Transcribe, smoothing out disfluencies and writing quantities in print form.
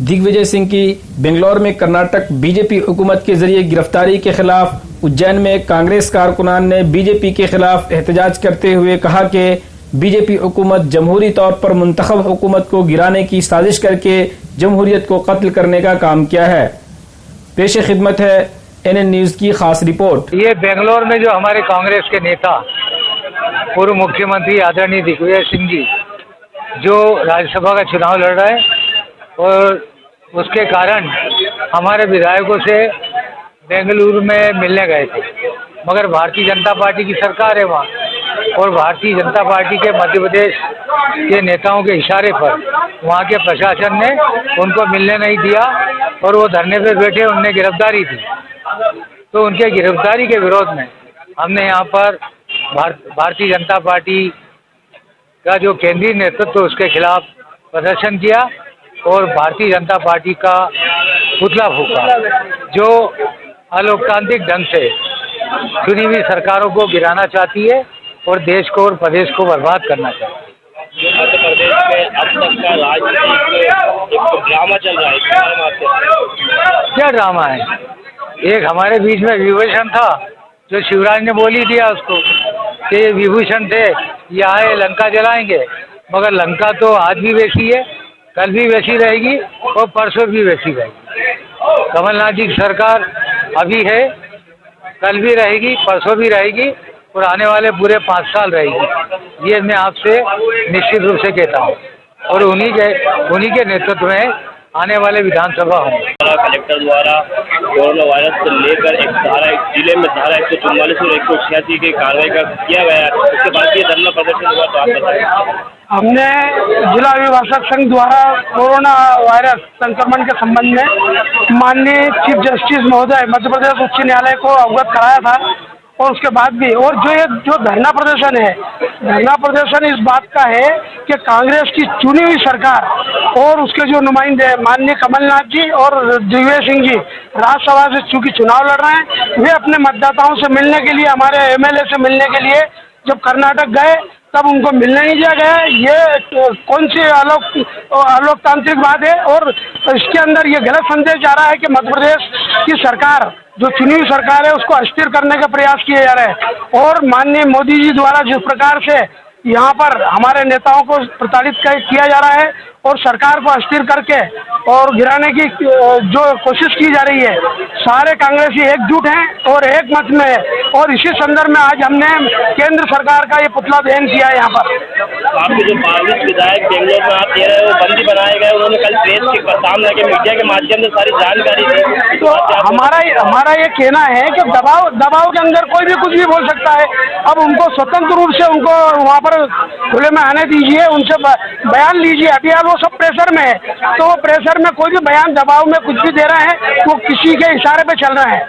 दिग्विजय सिंह की बेंगलोर में कर्नाटक बीजेपी हुकूमत के जरिए गिरफ्तारी के खिलाफ उज्जैन में कांग्रेस कारकुनान ने बीजेपी के खिलाफ एहतजाज करते हुए कहा कि बीजेपी हुकूमत जमहूरी तौर पर मुंतखब हुकूमत को गिराने की साजिश करके जमहूरियत को कत्ल करने का काम किया है। पेश खिदमत है NN न्यूज की खास रिपोर्ट। ये बेंगलोर में जो हमारे कांग्रेस के नेता पूर्व मुख्यमंत्री आदरणीय दिग्विजय सिंह जी जो राज्यसभा का चुनाव लड़ रहे हैं और उसके कारण हमारे विधायकों से बेंगलुरु में मिलने गए थे, मगर भारतीय जनता पार्टी की सरकार है वहाँ और भारतीय जनता पार्टी के मध्य प्रदेश के नेताओं के इशारे पर वहाँ के प्रशासन ने उनको मिलने नहीं दिया और वो धरने पे बैठे, उनने गिरफ्तारी दी। तो उनके गिरफ्तारी के विरोध में हमने यहाँ पर भारतीय जनता पार्टी का जो केंद्रीय नेतृत्व उसके खिलाफ प्रदर्शन किया और भारतीय जनता पार्टी का पुतला फूंका जो अलोकतांत्रिक ढंग से चुनी हुई सरकारों को गिराना चाहती है और देश को और प्रदेश को बर्बाद करना चाहती है। मध्य प्रदेश में अब तक का राजनीतिक एक ड्रामा चल रहा है, क्या ड्रामा है? एक हमारे बीच में विभूषण था जो शिवराज ने बोली दिया उसको कि ये विभूषण थे, ये आए लंका जलाएंगे, मगर लंका तो आज भी वैसी है, कल भी वैसी रहेगी और परसों भी वैसी रहेगी। कमलनाथ जी की सरकार अभी है, कल भी रहेगी, परसों भी रहेगी और आने वाले पूरे 5 साल रहेगी। ये मैं आपसे निश्चित रूप से कहता हूँ और उन्हीं के नेतृत्व में आने वाले विधानसभा होंगे। कलेक्टर द्वारा कोरोना वायरस को लेकर एक जिले में धारा 144 और 186 की कार्रवाई किया गया है, उसके बाद ये धरना प्रदर्शन हुआ, तो आप बताएं। हमने जिला अभिभाषक संघ द्वारा कोरोना वायरस संक्रमण के संबंध में माननीय चीफ जस्टिस महोदय मध्य प्रदेश उच्च न्यायालय को अवगत कराया था और उसके बाद भी और जो धरना प्रदर्शन है, धरना प्रदर्शन इस बात का है कि कांग्रेस की चुनी हुई सरकार और उसके जो नुमाइंदे माननीय कमलनाथ जी और दिग्विजय सिंह जी राज्यसभा से चूंकि चुनाव लड़ रहे हैं, वे अपने मतदाताओं से मिलने के लिए, हमारे MLA से मिलने के लिए जब कर्नाटक गए तब उनको मिलने नहीं दिया गया। ये कौन सी अलोकतांत्रिक बात है और इसके अंदर ये गलत संदेश जा रहा है कि मध्य प्रदेश की सरकार जो चुनी हुई सरकार है उसको अस्थिर करने का प्रयास किए जा रहे हैं और माननीय मोदी जी द्वारा जिस प्रकार से यहाँ पर हमारे नेताओं को प्रताड़ित किया जा रहा है और सरकार को अस्थिर करके और गिराने की जो कोशिश की जा रही है, सारे कांग्रेसी एकजुट हैं और एक मत में है और इसी संदर्भ में आज हमने केंद्र सरकार का ये पुतला दहन किया है। यहाँ पर आपके जो 22 विधायक बेंगलोर में आप दे रहे हो बंदी बनाए गए, उन्होंने कल प्रेस के सामने के मीडिया के माध्यम से सारी जानकारी दी। तो हमारा ये कहना है कि दबाव के अंदर कोई भी कुछ भी बोल सकता है। अब उनको स्वतंत्र रूप से उनको वहाँ पर खुले में आने दीजिए, उनसे बयान लीजिए। अभी वो सब प्रेशर में है, तो वो प्रेशर में कोई भी बयान दबाव में कुछ भी दे रहे हैं, वो किसी के इशारे पे चल रहे हैं।